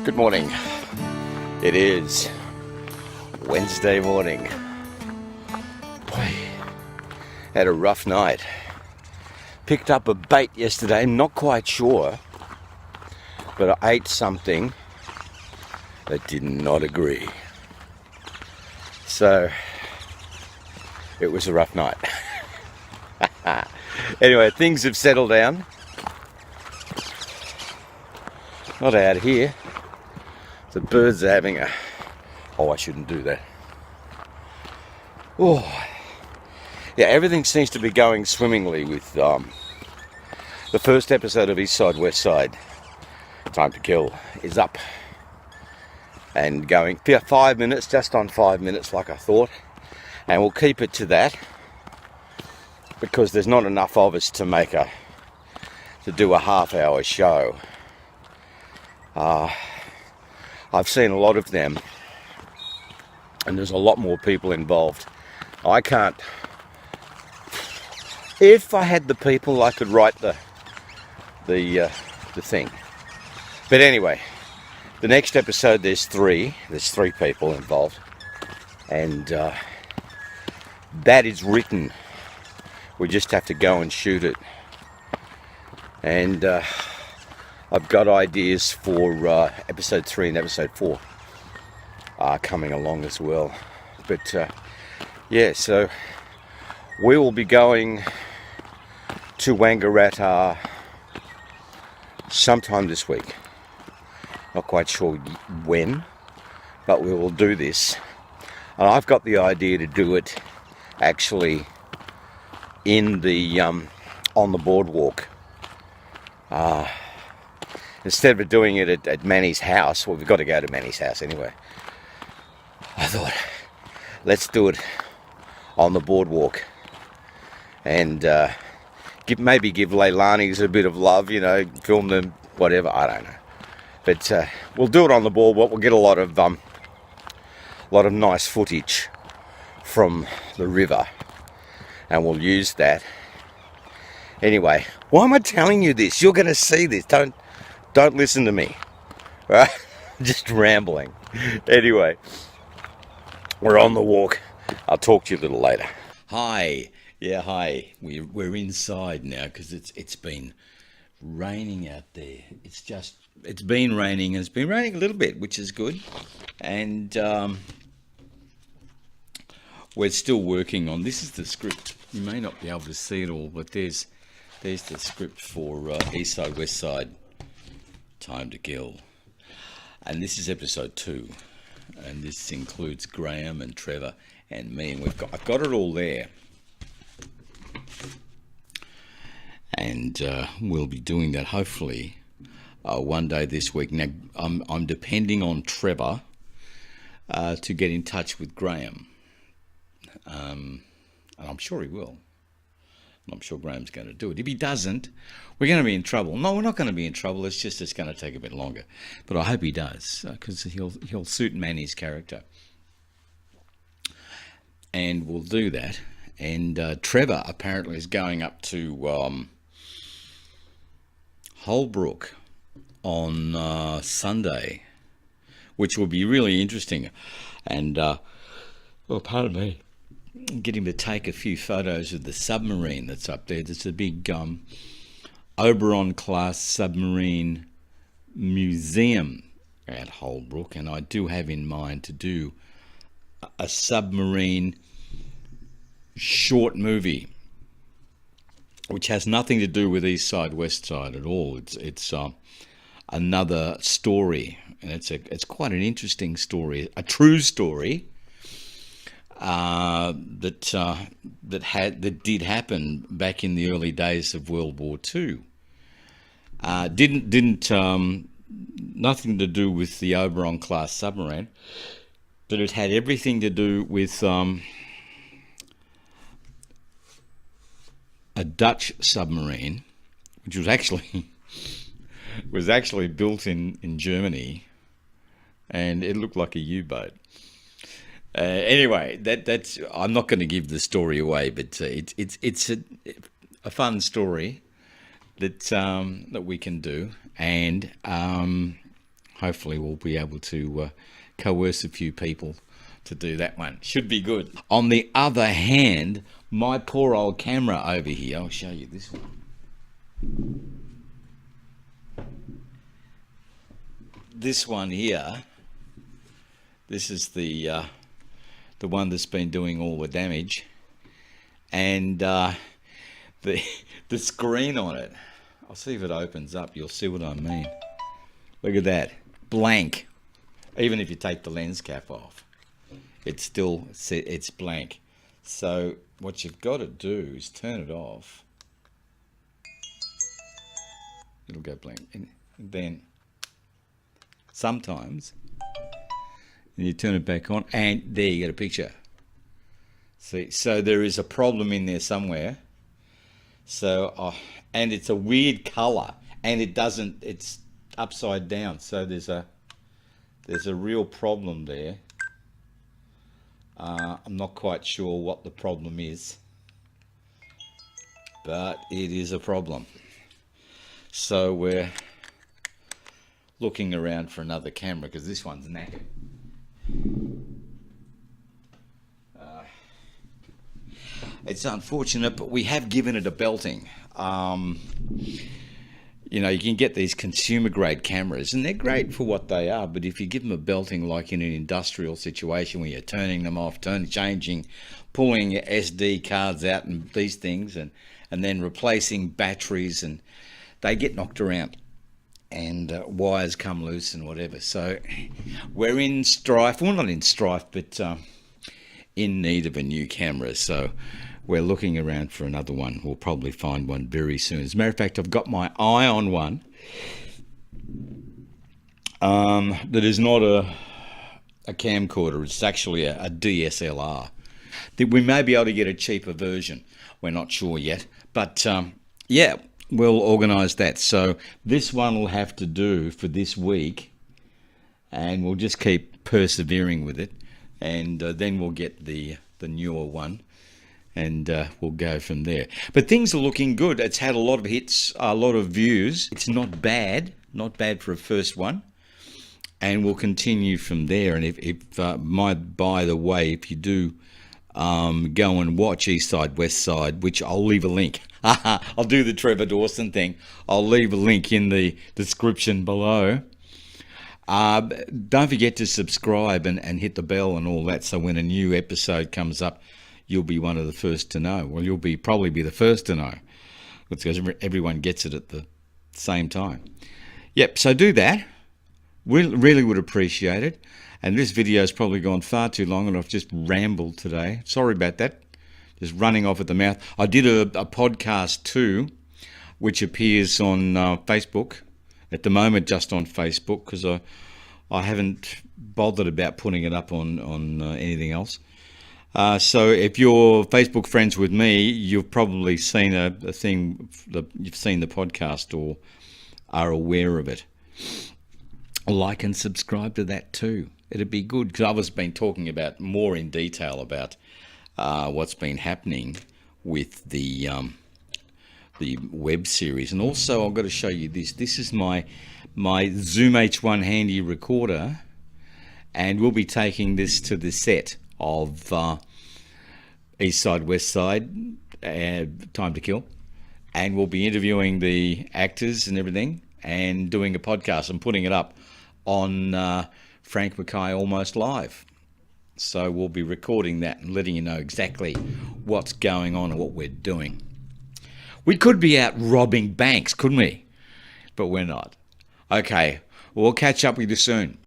Good morning. It is Wednesday morning. Boy, had a rough night. Picked up a bait yesterday, not quite sure, but I ate something that did not agree. So, it was a rough night. Anyway, things have settled down. Not out here. The birds are having a... Oh, I shouldn't do that. Oh, yeah, everything seems to be going swimmingly with the first episode of East Side, West Side, Time to Kill, is up and going 5 minutes, just on 5 minutes like I thought, and we'll keep it to that because there's not enough of us to do a half-hour show. I've seen a lot of them, and there's a lot more people involved. I can't... If I had the people, I could write the thing. But anyway, the next episode, there's three people involved, and that is written. We just have to go and shoot it. And I've got ideas for episode 3 and episode 4 coming along as well. But yeah, so we will be going to Wangaratta sometime this week. Not quite sure when, but we will do this. And I've got the idea to do it actually in the on the boardwalk. Instead of doing it at Manny's house, well, we've got to go to Manny's house anyway. I thought, let's do it on the boardwalk and maybe give Leilani's a bit of love, film them, whatever, I don't know. But we'll do it on the boardwalk. We'll get a lot of nice footage from the river, and we'll use that. Anyway, why am I telling you this? You're going to see this. Don't listen to me, right? Just rambling. Anyway, we're on the walk. I'll talk to you a little later. Hi. Yeah, hi. We're inside now because it's been raining out there. It's been raining, and it's been raining a little bit, which is good. And we're still working on... This is the script. You may not be able to see it all, but there's the script for East Side, West Side, Time to Kill. And this is episode 2. And this includes Graham and Trevor and me. And I've got it all there. And we'll be doing that hopefully one day this week. Now, I'm depending on Trevor to get in touch with Graham. And I'm sure he will. I'm sure Graham's going to do it. If he doesn't, we're going to be in trouble. No, we're not going to be in trouble. It's going to take a bit longer. But I hope he does, because he'll suit Manny's character. And we'll do that. And Trevor apparently is going up to Holbrook on Sunday, which will be really interesting. And, pardon me. Get him to take a few photos of the submarine that's up there. There's a big Oberon-class submarine museum at Holbrook, and I do have in mind to do a submarine short movie, which has nothing to do with East Side, West Side at all. It's another story, and it's quite an interesting story, a true story. That did happen back in the early days of World War II. Nothing to do with the Oberon class submarine, but it had everything to do with a Dutch submarine, which was actually built in Germany, and it looked like a U-boat. Anyway, that's. I'm not going to give the story away, but it's a fun story that we can do, and hopefully we'll be able to coerce a few people to do that one. Should be good. On the other hand, my poor old camera over here, I'll show you this one. This one here, this is the one that's been doing all the damage, and the screen on it, I'll see if it opens up, you'll see what I mean. Look at that, blank. Even if you take the lens cap off, it's blank. So what you've got to do is turn it off. It'll go blank, and then sometimes you turn it back on, and there you get a picture. See, so there is a problem in there somewhere. So, and it's a weird color, and it's upside down. So there's a real problem there. I'm not quite sure what the problem is, but it is a problem. So we're looking around for another camera because this one's knackered. It's unfortunate, but we have given it a belting. You know, you can get these consumer grade cameras and they're great for what they are, but if you give them a belting like in an industrial situation where you're turning them off, changing, pulling SD cards out and these things, and then replacing batteries, and they get knocked around and wires come loose and whatever. So we're in strife, well, not in strife, but in need of a new camera. So we're looking around for another one. We'll probably find one very soon. As a matter of fact, I've got my eye on one that is not a camcorder. It's actually a DSLR. We may be able to get a cheaper version. We're not sure yet. But yeah, we'll organise that. So this one will have to do for this week, and we'll just keep persevering with it, and then we'll get the newer one, and we'll go from there. But things are looking good. It's had a lot of hits, a lot of views. It's not bad for a first one, and we'll continue from there. And if by the way, if you do go and watch East Side, West Side, which I'll leave a link. I'll do the Trevor Dawson thing. I'll leave a link in the description below. Don't forget to subscribe and hit the bell and all that, so when a new episode comes up, you'll be one of the first to know. Well, you'll probably be the first to know, because everyone gets it at the same time. Yep, so do that. We really would appreciate it. And this video has probably gone far too long, and I've just rambled today. Sorry about that. Just running off at the mouth. I did a podcast too, which appears on Facebook. At the moment, just on Facebook, because I haven't bothered about putting it up on anything else. So if you're Facebook friends with me, you've probably seen a thing, you've seen the podcast or are aware of it. Like and subscribe to that too. It'd be good, because I've been talking about more in detail about what's been happening with the web series. And also I've got to show you this. This is my Zoom H1 handy recorder, and we'll be taking this to the set of East Side, West Side, Time to Kill, and we'll be interviewing the actors and everything, and doing a podcast and putting it up on Frank Mackay Almost Live. So we'll be recording that and letting you know exactly what's going on and what we're doing. We could be out robbing banks, couldn't we? But we're not. Okay, we'll catch up with you soon.